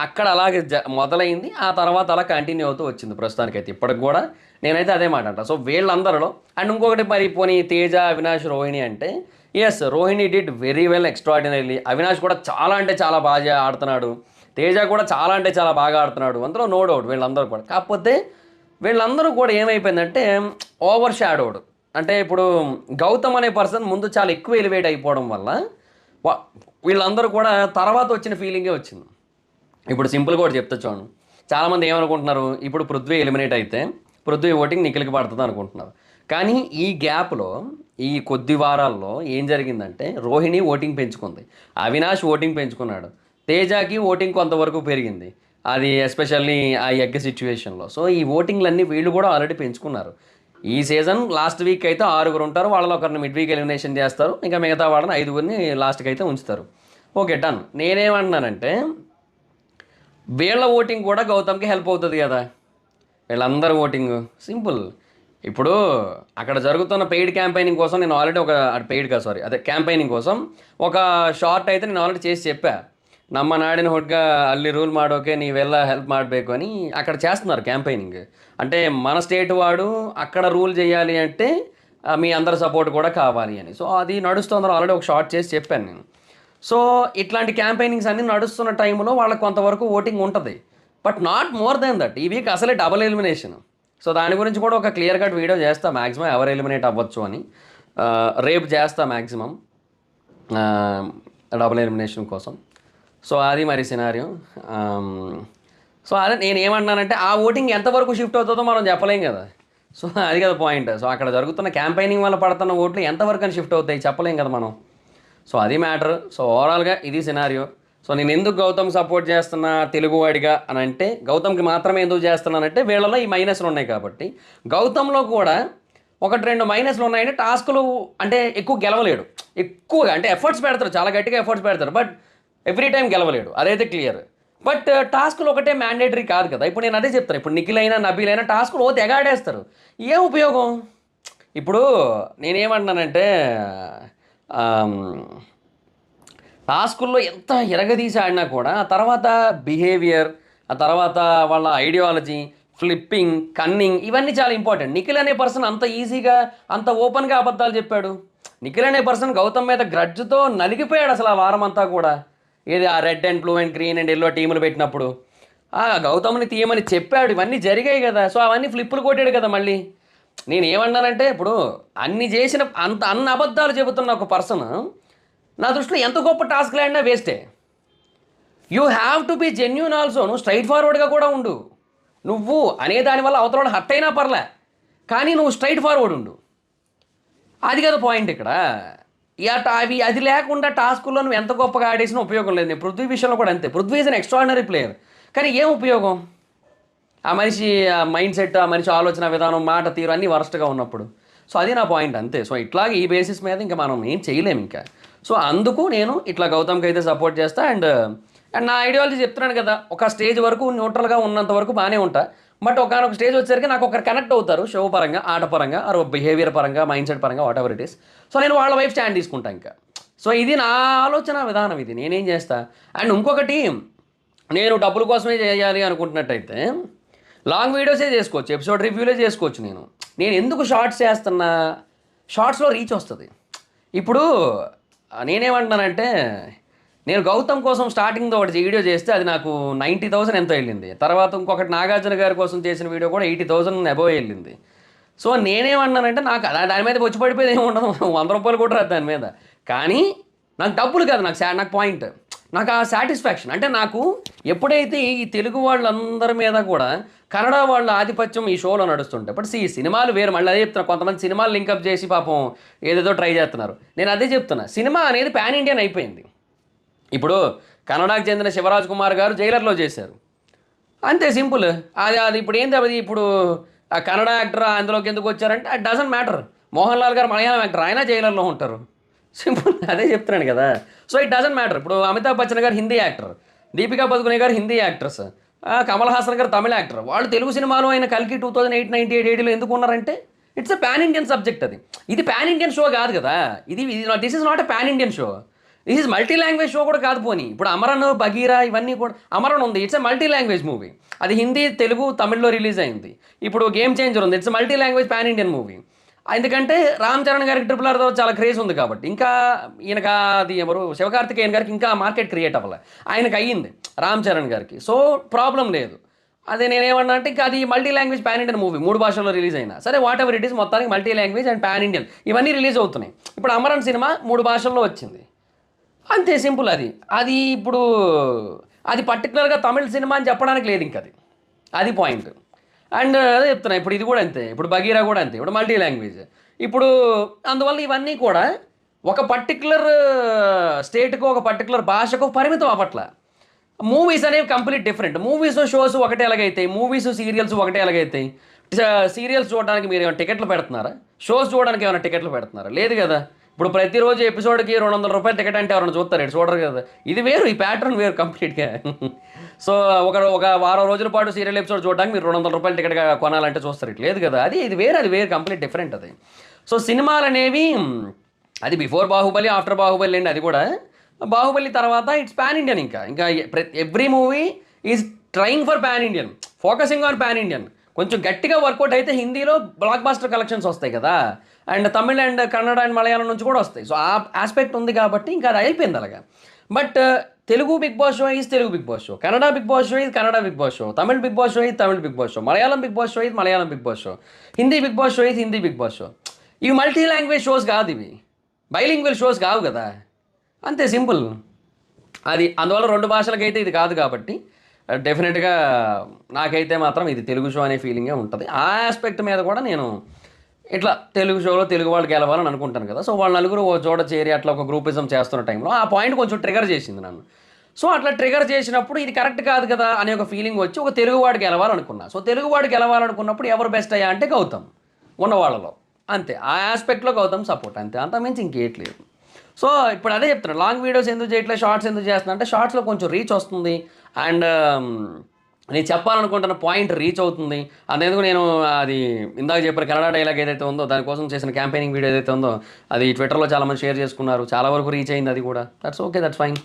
అక్కడ అలాగే మొదలైంది, ఆ తర్వాత అలా కంటిన్యూ అవుతూ వచ్చింది ప్రస్తుతానికైతే. ఇప్పటికి కూడా నేనైతే అదే మాట అంట. సో వీళ్ళందరిలో అండ్ ఇంకొకటి మరి పోనీ తేజ, అవినాష్, రోహిణి అంటే yes, Rohini did very well, extraordinarily. Avinash కూడా చాలా అంటే చాలా బాగా ఆడుతున్నాడు, తేజ కూడా చాలా అంటే చాలా బాగా ఆడుతున్నాడు, అందులో నో డౌట్ వీళ్ళందరూ కూడా. కాకపోతే వీళ్ళందరూ కూడా ఏమైపోయిందంటే ఓవర్ షాడోడ్. అంటే ఇప్పుడు గౌతమ్ అనే పర్సన్ ముందు చాలా ఎక్కువ ఎలివేట్ అయిపోవడం వల్ల వీళ్ళందరూ కూడా తర్వాత వచ్చిన ఫీలింగే వచ్చింది. ఇప్పుడు సింపుల్గా కూడా చెప్తా చూడండి, చాలామంది ఏమనుకుంటున్నారు, ఇప్పుడు పృథ్వీ ఎలిమినేట్ అయితే పృథ్వీ ఓటింగ్ నిఖిల్కి పడుతుంది అనుకుంటున్నారు. కానీ ఈ గ్యాప్లో ఈ కొద్ది వారాల్లో ఏం జరిగిందంటే రోహిణి ఓటింగ్ పెంచుకుంది, అవినాష్ ఓటింగ్ పెంచుకున్నాడు, తేజాకి ఓటింగ్ కొంతవరకు పెరిగింది, అది ఎస్పెషల్లీ ఆ ఎగ్ సిచ్యువేషన్లో. సో ఈ ఓటింగ్లన్నీ వీళ్ళు కూడా ఆల్రెడీ పెంచుకున్నారు. ఈ సీజన్ లాస్ట్ వీక్ అయితే 6 ఉంటారు, వాళ్ళలో ఒకరిని మిడ్ వీక్ ఎలిమినేషన్ చేస్తారు, ఇంకా మిగతా వాళ్ళని 5 లాస్ట్కి అయితే ఉంచుతారు. Okay, done. నేనేమంటున్నానంటే వీళ్ళ ఓటింగ్ కూడా గౌతమ్కి హెల్ప్ అవుతుంది కదా, వీళ్ళందరూ ఓటింగ్ సింపుల్. ఇప్పుడు అక్కడ జరుగుతున్న పెయిడ్ క్యాంపెయినింగ్ కోసం నేను ఆల్రెడీ క్యాంపెయినింగ్ కోసం ఒక షార్ట్ అయితే నేను ఆల్రెడీ చేసి చెప్పా. ನಮ್ಮ ನಾಡಿನ ಹುಡುಗ ಅಲ್ಲಿ ರೂಲ್ ಮಾಡೋಕೆ ನೀವೆಲ್ಲ ಹೆಲ್ಪ್ ಮಾಡಬೇಕು అని అక్కడ చేస్తున్నారు క్యాంపెయినింగ్. అంటే మన స్టేట్ వాడు అక్కడ రూల్ చేయాలి అంటే మీ అందరి సపోర్ట్ కూడా కావాలి అని. సో అది నడుస్తుంది, ఆల్రెడీ ఒక షార్ట్ చేసి చెప్పాను నేను. సో ఇట్లాంటి క్యాంపెయినింగ్స్ అన్నీ నడుస్తున్న టైంలో వాళ్ళకి కొంతవరకు ఓటింగ్ ఉంటుంది, but not more than that. ఈ వీక్ అసలే డబుల్ ఎలిమినేషన్. సో దాని గురించి కూడా ఒక క్లియర్ కట్ వీడియో చేస్తా మ్యాక్సిమం, ఎవరు ఎలిమినేట్ అవ్వచ్చు అని. రేపు చేస్తా మ్యాక్సిమం డబుల్ ఎలిమినేషన్ కోసం. సో అది మరి సినారియో. సో అదే నేను ఏమంటున్నానంటే ఆ ఓటింగ్ ఎంతవరకు షిఫ్ట్ అవుతుందో మనం చెప్పలేం కదా. సో అది కదా పాయింట్. సో అక్కడ జరుగుతున్న క్యాంపెయినింగ్ వల్ల పడుతున్న ఓట్లు ఎంతవరకు అని షిఫ్ట్ అవుతాయి చెప్పలేం కదా మనం. సో అది మ్యాటర్. సో ఓవరాల్గా ఇది సినారియో. సో నేను ఎందుకు గౌతమ్ సపోర్ట్ చేస్తున్నా తెలుగువాడిగా అని అంటే, గౌతమ్కి మాత్రమే ఎందుకు చేస్తున్నానంటే వీళ్ళలో ఈ మైనస్లు ఉన్నాయి కాబట్టి. గౌతమ్లో కూడా 1-2 మైనస్లు ఉన్నాయంటే టాస్కులు అంటే ఎక్కువ గెలవలేడు, ఎక్కువగా అంటే ఎఫర్ట్స్ పెడతారు, చాలా గట్టిగా ఎఫర్ట్స్ పెడతారు, బట్ ఎవ్రీ టైం గెలవలేడు, అదైతే క్లియర్. బట్ టాస్కులు ఒకటే మ్యాండేటరీ కాదు కదా. ఇప్పుడు నేను అదే చెప్తాను, ఇప్పుడు నిఖిల్ అయినా నబీల్ అయినా టాస్కులు తెగాడేస్తారు, ఏం ఉపయోగం? ఇప్పుడు నేనేమంటున్నానంటే టాస్కుల్లో ఎంత ఎరగదీసి ఆడినా కూడా ఆ తర్వాత బిహేవియర్, ఆ తర్వాత వాళ్ళ ఐడియాలజీ, ఫ్లిప్పింగ్, కన్నింగ్, ఇవన్నీ చాలా ఇంపార్టెంట్. నిఖిల్ అనే పర్సన్ అంత ఈజీగా అంత ఓపెన్గా అబద్ధాలు చెప్పాడు. నిఖిల్ అనే పర్సన్ గౌతమ్ మీద గ్రడ్జ్తో నలిగిపోయాడు అసలు ఆ వారం అంతా కూడా. ఏది ఆ red and blue and green and yellow టీములు పెట్టినప్పుడు గౌతమ్ని తీయమని చెప్పాడు, ఇవన్నీ జరిగాయి కదా. సో అవన్నీ ఫ్లిప్పులు కొట్టాడు కదా. మళ్ళీ నేను ఏమన్నానంటే ఇప్పుడు అన్ని చేసిన అన్ని అబద్ధాలు చెబుతున్న ఒక పర్సన్ నా దృష్టిలో ఎంత గొప్ప టాస్క్లు ఆడినా వేస్టే. You have to be genuine also. నువ్వు స్ట్రైట్ ఫార్వర్డ్గా కూడా ఉండు. నువ్వు అనే దానివల్ల అవతల హర్ట్ అయినా పర్లే, కానీ నువ్వు స్ట్రైట్ ఫార్వర్డ్ ఉండు. అది కదా పాయింట్ ఇక్కడ. అది లేకుండా టాస్కుల్లో నువ్వు ఎంత గొప్పగా ఆడేసినా ఉపయోగం లేదు. నేను పృథ్వీ విషయంలో కూడా అంతే. Prithvi is an extraordinary player, కానీ ఏం ఉపయోగం? ఆ మనిషి మైండ్ సెట్, ఆ మనిషి ఆలోచన విధానం, మాట తీరు అన్నీ వరస్ట్గా ఉన్నప్పుడు. సో అది నా పాయింట్ అంతే. సో ఇట్లాగే ఈ బేసిస్ మీద ఇంకా మనం ఏం చేయలేము ఇంకా. సో అందుకు నేను ఇట్లా గౌతమ్కి అయితే సపోర్ట్ చేస్తా. అండ్ నా ఐడియాలజీ చెప్తున్నాను కదా, ఒక స్టేజ్ వరకు న్యూట్రల్గా ఉన్నంత వరకు బాగానే ఉంటా. బట్ ఒకనొక స్టేజ్ వచ్చేసరికి నాకు ఒకరు కనెక్ట్ అవుతారు, షో పరంగా, ఆట పరంగా, ఆర్ బిహేవియర్ పరంగా, మైండ్ సెట్ పరంగా, what ever it is. So నేను వాళ్ళ వైపు స్టాండ్ తీసుకుంటా ఇంకా. సో ఇది నా ఆలోచన విధానం, ఇది నేనేం చేస్తా. అండ్ ఇంకొకటి, నేను డబ్బుల కోసమే చేయాలి అనుకుంటున్నట్టయితే లాంగ్ వీడియోసే చేసుకోవచ్చు, ఎపిసోడ్ రివ్యూలే చేసుకోవచ్చు. నేను ఎందుకు షార్ట్స్ చేస్తున్నా, షార్ట్స్లో రీచ్ వస్తుంది. ఇప్పుడు నేనేమంటున్నానంటే, నేను గౌతమ్ కోసం స్టార్టింగ్తో ఒకటి వీడియో చేస్తే అది నాకు 90,000 ఎంతో వెళ్ళింది. తర్వాత ఇంకొకటి నాగార్జున గారి కోసం చేసిన వీడియో కూడా 80,000 అబోవ్ వెళ్ళింది. సో నేనేమన్నానంటే, నాకు దాని మీద వచ్చి పడిపోయేది ఏమి ఉండదు, 100 రూపాయలు కూడా రాదు దాని మీద. కానీ నాకు డబ్బులు కాదు, నాకు పాయింట్, నాకు ఆ సాటిస్ఫాక్షన్. అంటే నాకు ఎప్పుడైతే ఈ తెలుగు వాళ్ళందరి మీద కూడా కన్నడ వాళ్ళ ఆధిపత్యం ఈ షోలో నడుస్తుంటే, బట్ సినిమాలు వేరు. మళ్ళీ అదే చెప్తున్నా, కొంతమంది సినిమాలు లింకప్ చేసి పాపం ఏదేదో ట్రై చేస్తున్నారు. నేను అదే చెప్తున్నా, సినిమా అనేది పాన్ ఇండియన్ అయిపోయింది. ఇప్పుడు కన్నడకు చెందిన శివరాజ్ కుమార్ గారు జైలర్లో చేశారు, అంతే సింపుల్. అది ఇప్పుడు ఏంది, అది ఇప్పుడు ఆ కన్నడ యాక్టర్ అందులోకి ఎందుకు వచ్చారంటే అది డజంట్ మ్యాటర్. మోహన్ లాల్ గారు మలయాళం యాక్టర్, ఆయన జైలర్లో ఉంటారు, సింపుల్. అదే చెప్తున్నాను కదా. So it doesn't matter. ఇప్పుడు అమితాబ్ బచ్చన్ గారు హిందీ యాక్టర్, దీపికా పదుకునే గారు హిందీ యాక్టర్స్, కమల్ హాసన్ గారు తమిళ యాక్టర్. వాళ్ళు తెలుగు సినిమాలో ఆయన కల్కి 2008, 98, 80లో ఎందుకు ఉన్నారంటే it's a pan Indian subject. ఇది పాన్ ఇండియన్ షో కాదు కదా. This is not a pan Indian show, this is multi language show కూడా కాదు. పోనీ ఇప్పుడు అమరన్, బగీరా ఇవన్నీ కూడా, అమరన్ ఉంది, it's a multi language movie. అది హిందీ, తెలుగు, తమిళ్లో రిలీజ్ అయింది. ఇప్పుడు గేమ్ చేంజర్ ఉంది, it's multi language pan Indian movie. ఎందుకంటే రామ్ చరణ్ గారికి RRR చాలా క్రేజ్ ఉంది కాబట్టి. ఇంకా ఈయనకు అది ఎవరు, శివకార్తికేయన్ గారికి ఇంకా మార్కెట్ క్రియేట్ అవ్వాలి, ఆయనకు అయ్యింది రామ్ చరణ్ గారికి. సో ప్రాబ్లం లేదు. అదే నేనేమన్నా అంటే, ఇంకా అది multi language pan Indian movie, 3 భాషల్లో రిలీజ్ అయినా సరే, వాట్ ఎవర్ ఇట్ ఈస్, మొత్తానికి multi language and pan Indian ఇవన్నీ రిలీజ్ అవుతున్నాయి. ఇప్పుడు అమరన్ సినిమా 3 భాషల్లో వచ్చింది, అంతే సింపుల్. అది ఇప్పుడు అది పర్టికులర్గా తమిళ సినిమా అని చెప్పడానికి లేదు ఇంకా, అది పాయింట్. అండ్ అదే చెప్తున్నా, ఇప్పుడు ఇది కూడా అంతే, ఇప్పుడు బగీరా కూడా అంతే, ఇప్పుడు మల్టీ లాంగ్వేజ్. ఇప్పుడు అందువల్ల ఇవన్నీ కూడా ఒక పర్టికులర్ స్టేట్కు, ఒక పర్టికులర్ భాషకు పరిమితం అవ్వట్ల. మూవీస్ అనేవి కంప్లీట్ డిఫరెంట్. మూవీస్, షోస్ ఒకటే ఎలాగైతాయి, మూవీస్, సీరియల్స్ ఒకటే ఎలాగైతాయి. సీరియల్స్ చూడడానికి మీరు ఏమైనా టికెట్లు పెడుతున్నారా? షోస్ చూడడానికి ఏమైనా టికెట్లు పెడుతున్నారా? లేదు కదా. ఇప్పుడు ప్రతిరోజు ఎపిసోడ్కి 200 రూపాయలు టికెట్ అంటే ఎవరైనా చూస్తారు? చూడరు కదా. ఇది వేరు, ఈ ప్యాటర్న్ వేరు కంప్లీట్గా. సో ఒక వారం రోజుల పాటు సీరియల్ ఎపిసోడ్ చూడడానికి మీరు 200 రూపాయలు టికెట్గా కొనాలంటే చూస్తారు, ఇట్లా లేదు కదా. ఇది వేరు కంప్లీట్ డిఫరెంట్ అది. సో సినిమాలు అనేవి, అది బిఫోర్ బాహుబలి, ఆఫ్టర్ బాహుబలి అండి. అది కూడా బాహుబలి తర్వాత ఇట్స్ పాన్ ఇండియన్. ఇంకా every movie is trying for pan Indian, focusing on pan Indian. కొంచెం గట్టిగా వర్కౌట్ అయితే హిందీలో బ్లాక్ బాస్టర్ కలెక్షన్స్ వస్తాయి కదా, and Tamil and Kannada and Malayalam నుంచి కూడా వస్తాయి. సో ఆ ఆస్పెక్ట్ ఉంది కాబట్టి ఇంకా అది అయిపోయింది అలాగా. But Telugu Bigg Boss show is Telugu Bigg Boss show, Kannada Bigg Boss show is Kannada Bigg Boss show, Tamil Bigg Boss show is Tamil Bigg Boss show, Malayalam Bigg Boss show is Malayalam Bigg Boss show, Hindi Bigg Boss show is Hindi Bigg Boss show. ఇవి మల్టీ లాంగ్వేజ్ షోస్ కాదు, ఇవి బైలింగ్వల్ షోస్ కావు కదా, అంతే సింపుల్. అందువల్ల 2 భాషలకైతే ఇది కాదు కాబట్టి డెఫినెట్గా నాకైతే మాత్రం ఇది తెలుగు షో అనే ఫీలింగే ఉంటుంది. ఆ ఆస్పెక్ట్ మీద కూడా నేను ఇట్లా తెలుగు షోలో తెలుగు వాళ్ళు గెలవాలని అనుకుంటాను కదా. సో వాళ్ళు నలుగురు ఓ చోట చేరి అట్లా ఒక గ్రూపిజం చేస్తున్న టైంలో ఆ పాయింట్ కొంచెం ట్రిగర్ చేసింది నన్ను. సో అట్లా ట్రిగర్ చేసినప్పుడు ఇది కరెక్ట్ కాదు కదా అనే ఒక ఫీలింగ్ వచ్చి ఒక తెలుగువాడు గెలవాలనుకున్నా. సో తెలుగువాడు గెలవాలనుకున్నప్పుడు ఎవరు బెస్ట్ అయ్యా అంటే గౌతమ్ ఉన్నవాళ్ళలో, అంతే. ఆ ఆస్పెక్ట్లో గౌతమ్ సపోర్ట్, అంతే, అంత మించి ఇంకేట్లేదు. సో ఇప్పుడు అదే చెప్తున్నాను, లాంగ్ వీడియోస్ ఎందుకు చేయట్లేదు, షార్ట్స్ ఎందుకు చేస్తున్నా అంటే షార్ట్స్లో కొంచెం రీచ్ వస్తుంది. అండ్ నేను చెప్పాలనుకుంటున్న పాయింట్ రీచ్ అవుతుంది. అందుకు నేను అది ఇందాక చెప్పిన కన్నడ డైలాగ్ ఏదైతే ఉందో దానికోసం చేసిన క్యాంపెయినింగ్ వీడియో ఏదైతే ఉందో అది ట్విట్టర్లో చాలామంది షేర్ చేసుకున్నారు, చాలా వరకు రీచ్ అయింది. అది కూడా that's okay, that's fine.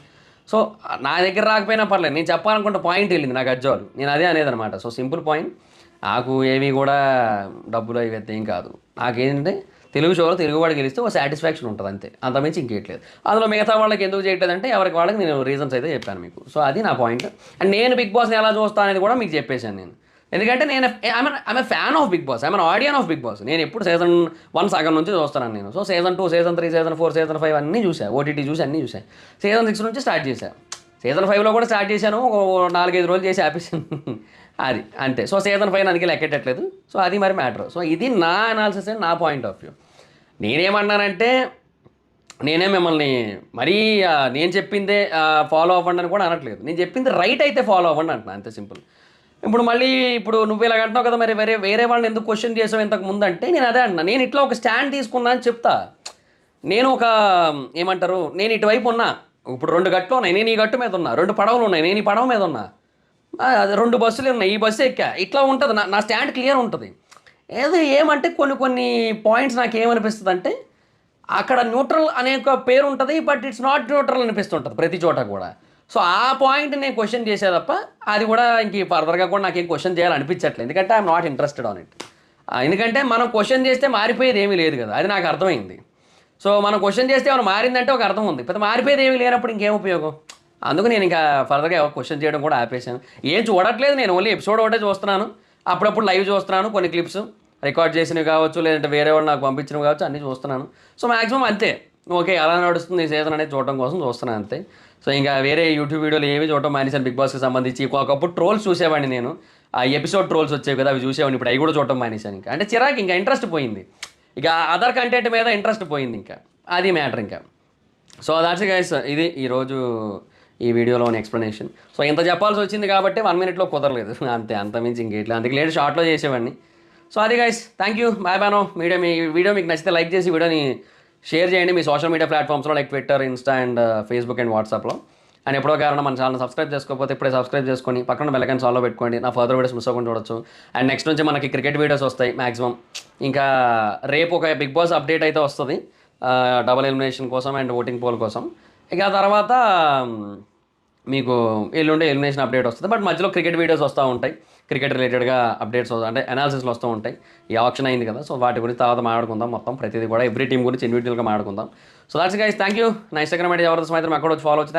So నా దగ్గర రాకపోయినా పర్లేదు, నేను చెప్పాలనుకుంటే పాయింట్ వెళ్ళింది నాకు అజ్జాలు, నేను అదే అనేది అనమాట. So simple point. నాకు ఏవి కూడా డబ్బులు ఇవి ఏం కాదు. నాకేంటంటే తెలుగు షోలో తెలుగువాడు గెలిస్తే ఒక సాటిస్ఫాక్షన్ ఉంటుంది, అంతే, అంతమించి ఇంకేయట్లేదు. అందులో మిగతా వాళ్ళకి ఎందుకు చేయట్లేదంటే ఎవరికి వాళ్ళకి నేను రీజన్స్ అయితే చెప్పాను మీకు. సో అది నా పాయింట్. అండ్ నేను బిగ్ బాస్ని ఎలా చూస్తాను అనేది కూడా మీకు చెప్పేశాను నేను. ఎందుకంటే నేను I'm fan of Bigg Boss, I'm audience of Bigg Boss. నేను ఎప్పుడు సీజన్ 1 సగం నుంచి చూస్తాను నేను. So season 2, season 3, season 4, season 5 అన్నీ చూసాను, ఓటీటీ చూసి అన్నీ చూసాను. సీజన్ 6 నుంచి స్టార్ట్ చేశాను. సీజన్ 5లో కూడా స్టార్ట్ చేశాను, ఒక 4-5 రోజులు చేసి ఆపేసాను. అది అంతే. సో సీజన్ 5 అందుకే లెక్కెట్టట్లేదు. సో అది మరి మ్యాటర్. సో ఇది నా అనాలిసిస్ అండ్ నా పాయింట్ ఆఫ్ వ్యూ. నేనేమన్నానంటే నేనే మిమ్మల్ని మరీ నేను చెప్పిందే ఫాలో అవ్వండి అని కూడా అనట్లేదు. నేను చెప్పింది రైట్ అయితే ఫాలో అవ్వండి అంటున్నా, అంతే సింపుల్. ఇప్పుడు మళ్ళీ ఇప్పుడు నువ్వు ఇలాగ అంటున్నావు కదా, మరి వేరే వాళ్ళని ఎందుకు క్వశ్చన్ చేసావు ఇంతకు ముందు అంటే నేను అదే అంటున్నా. నేను ఇట్లా ఒక స్టాండ్ తీసుకున్నా అని చెప్తా. నేను ఒక ఏమంటారు, నేను ఇటువైపు ఉన్నా. ఇప్పుడు 2 గట్లు ఉన్నాయి, నేను ఈ గట్టు మీద ఉన్నా. 2 పడవలు ఉన్నాయి, నేను ఈ పడవ మీద ఉన్నా. అది 2 బస్సులు ఉన్నాయి, ఈ బస్సు ఎక్కా. ఇట్లా ఉంటుంది నా స్టాండ్ క్లియర్ ఉంటుంది. ఏమంటే కొన్ని పాయింట్స్ నాకు ఏమనిపిస్తుంది అంటే అక్కడ న్యూట్రల్ అనే ఒక పేరు ఉంటుంది, బట్ ఇట్స్ నాట్ న్యూట్రల్ అనిపిస్తుంటుంది ప్రతి చోట కూడా. సో ఆ పాయింట్ నేను క్వశ్చన్ చేసే తప్ప అది కూడా ఇంక ఫర్దర్గా కూడా నాకేం క్వశ్చన్ చేయాలనిపించట్లేదు. ఎందుకంటే I'm not interested on it. ఎందుకంటే మనం క్వశ్చన్ చేస్తే మారిపోయేది ఏమీ లేదు కదా, అది నాకు అర్థమైంది. సో మనం క్వశ్చన్ చేస్తే ఏమైనా మారిందంటే ఒక అర్థం ఉంది, పెద్ద మారిపోయేది ఏమీ లేనప్పుడు ఇంకేం ఉపయోగం. అందుకు నేను ఇంకా ఫర్దర్గా క్వశ్చన్ చేయడం కూడా ఆపేశాను. ఏం చూడట్లేదు, నేను ఓన్లీ ఎపిసోడ్ ఒకటే చూస్తున్నాను. అప్పుడప్పుడు లైవ్ చూస్తున్నాను, కొన్ని క్లిప్స్ రికార్డ్ చేసినవి కావచ్చు, లేదంటే వేరే వాళ్ళు నాకు పంపించినవి కావచ్చు, అన్నీ చూస్తున్నాను. సో మ్యాక్సిమం అంతే. ఓకే అలా నడుస్తుంది ఈ సీజన్ అనేది చూడడం కోసం చూస్తున్నాను అంతే. సో ఇంకా వేరే యూట్యూబ్ వీడియోలు ఏవి చూడటం మానేశాను. బిగ్ బాస్కి సంబంధించి ఒకప్పుడు ట్రోల్స్ చూసేవాడిని నేను, ఆ ఎపిసోడ్ ట్రోల్స్ వచ్చేవి కదా, అవి చూసేవాడిని. ఇప్పుడు అవి కూడా చూడటం మానేశాను. ఇంకా అంటే చిరాకు, ఇంకా ఇంట్రెస్ట్ పోయింది. ఇక అదర్ కంటెంట్ మీద ఇంట్రెస్ట్ పోయింది, ఇంకా అది మ్యాటర్ ఇంకా. సో దాట్స్ గైస్, ఇది ఈరోజు ఈ వీడియోలోని ఎక్స్ప్లెనేషన్. సో ఇంత చెప్పాల్సి వచ్చింది కాబట్టి 1 మినిట్లో కుదరలేదు అంతే, అంతమించి ఇంకేట్లా. అందుకే లేట్ షార్ట్లో చేసేవాడిని. సో అది గైస్, థ్యాంక్ యూ, బాయ్ బానో. మీ వీడియో మీకు నచ్చితే లైక్ చేసి వీడియోని షేర్ చేయండి మీ సోషల్ మీడియా ప్లాట్ఫామ్స్లో, like Twitter, Insta and Facebook and వాట్సాప్లో. అండ్ ఎప్పుడో కారణం మన ఛానల్ సబ్స్క్రైబ్ చేసుకోకపోతే ఇప్పుడే సబ్స్క్రైబ్ చేసుకొని పక్కన బెల్ ఐకాన్ ఆల్లో పెట్టుకోండి. నా ఫర్దర్ వీడియోస్ మిస్ అవ్వకుండా చూడొచ్చు. అండ్ నెక్స్ట్ నుంచి మనకి క్రికెట్ వీడియోస్ వస్తాయి మ్యాక్సిమం. ఇంకా రేపు ఒక బిగ్ బాస్ అప్డేట్ అయితే వస్తుంది, డబుల్ ఎలిమినేషన్ కోసం అండ్ ఓటింగ్ పోల్ కోసం. ఇక తర్వాత మీకు ఎల్లుండి ఎలిమినేషన్ అప్డేట్ వస్తుంది. బట్ మధ్యలో క్రికెట్ వీడియోస్ వస్తూ ఉంటాయి, క్రికెట్ రిలేటెడ్గా అప్డేట్స్ అంటే అనాలిసిస్లు వస్తూ ఉంటాయి. ఈ ఆప్షన్ అయింది కదా, సో వాటి గురించి తర్వాత మాట్లాడుకుందాం. మొత్తం ప్రతిదీ కూడా ఎవ్రీ టీం గురించి ఇండివిజువల్గా మాట్లాడుకుందాం. So that's guys, thank you. నా ఇన్స్టాగ్రామ్ అయితే జబర్దస్త్ మైత్రి, అక్కడ వచ్చి ఫాలో వచ్చి థ్యాంక్